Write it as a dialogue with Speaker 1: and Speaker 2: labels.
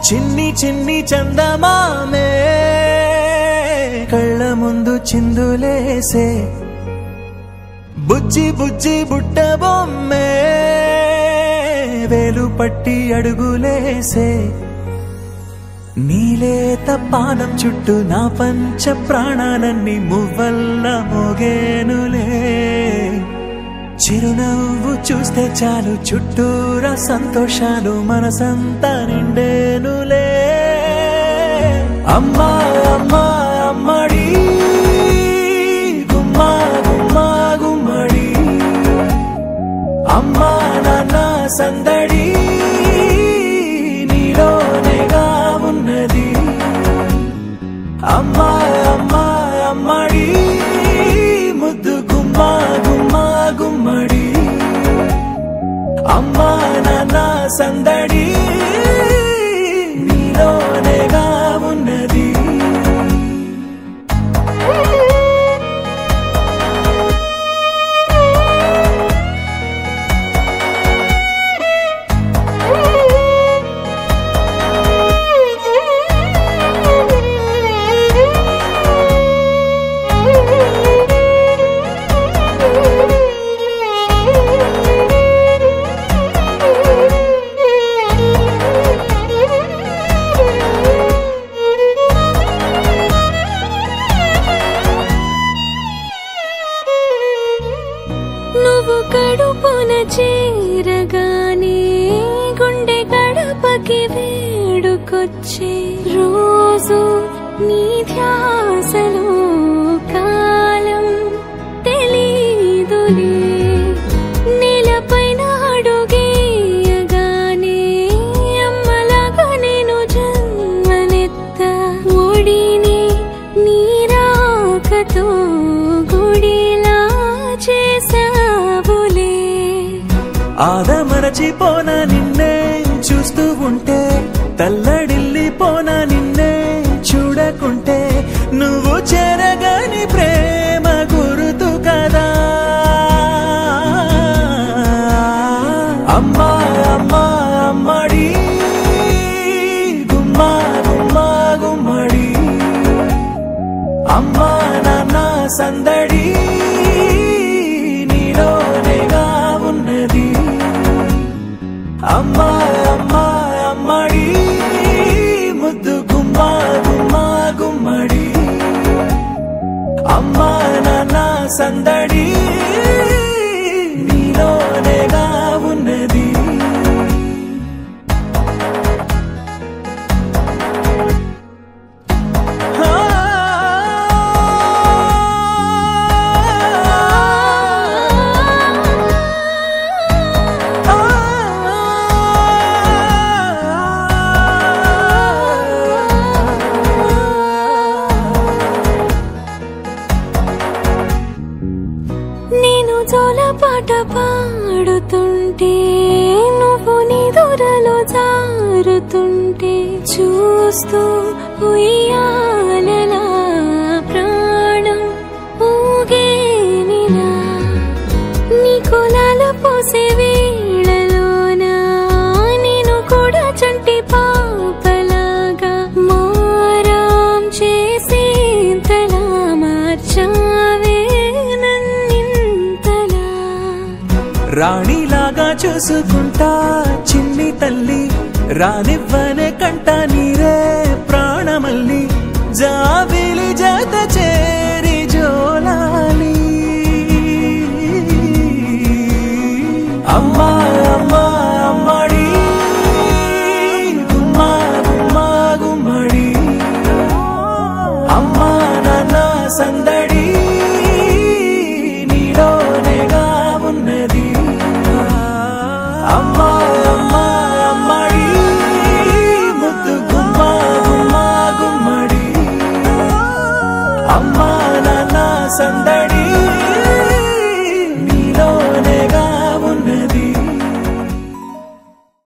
Speaker 1: చిన్ని చిన్ని చందమామే కళ్ళ ముందు చిందులేసే బుజ్జి బుజ్జి బుట్ట బొమ్మే వేలు పట్టి అడుగులేసే నీలేత పానం చుట్టూ నా పంచ ప్రాణాలన్నీ మువ్వల్ల మోగేనులే చిరునవ్వు చూస్తే చాలు చుట్టూరా సంతోషాలు మనసంతా నిండేనులే అమ్మా అమ్మా అమ్మడి గుమ్మా గుమ్మా గుమ్మడి అమ్మా నాన్న సందడి నీలోనేగా ఉన్నది అమ్మా అమ్మా అమ్మడి ముద్దు గుమ్మా గుమ్మా గుమ్మడి అమ్మా నాన్న సందడి నీలోనేగా ఉన్నది
Speaker 2: కడుపున చేరగానే గుండె గడపకి వేడుకొచ్చే రోజు నీ ధ్యాసలో కాలం తెలీదులే నేలపైన అడుగేయగానే అమ్మలాగా నేను జన్మనెత్త ఒడిని నీ రాకతో గుడిలా చేసా
Speaker 1: ఆదమరచిపోనా నిన్నే చూస్తూ ఉంటే తల్లడిల్లిపోనా నిన్నే చూడకుంటే నువ్వు చెరగని ప్రేమ గురుతు కదా అమ్మా అమ్మా అమ్మడి గుమ్మా గుమ్మా గుమ్మడి అమ్మా నాన్న సందడి నీలోనేగా ఉన్నది అమ్మా అమ్మా అమ్మడి ముద్దు గుమ్మా గుమ్మా గుమ్మడి అమ్మా నాన్న సందడి నీలోనేగా ఉన్నది
Speaker 2: పాట పాడుతుంటే నువ్వు నిదురలో జారుతుంటే చూస్తూ ఉయ్యాలలా ప్రాణం ఊగేనిలా నీ కులాల పోసే వేళలోనా నేను కూడా చంటి పాపలాగా మారాం చేసేంతలా మార్చావే
Speaker 1: రాణిలాగా చూసుకుంటా చిన్ని తల్లి రానివ్వనే కంట నీరే ప్రాణమల్లి జాబిలి జత చేరి జోలాలి అమ్మా అమ్మా అమ్మడి గుమ్మా గుమ్మా గుమ్మడి అమ్మా నాన్న సందడి నీలోనేగా ఉన్నది అమ్మా అమ్మా అమ్మడి ముద్దు గుమ్మా గుమ్మా గుమ్మడి అమ్మా నాన్న సందడి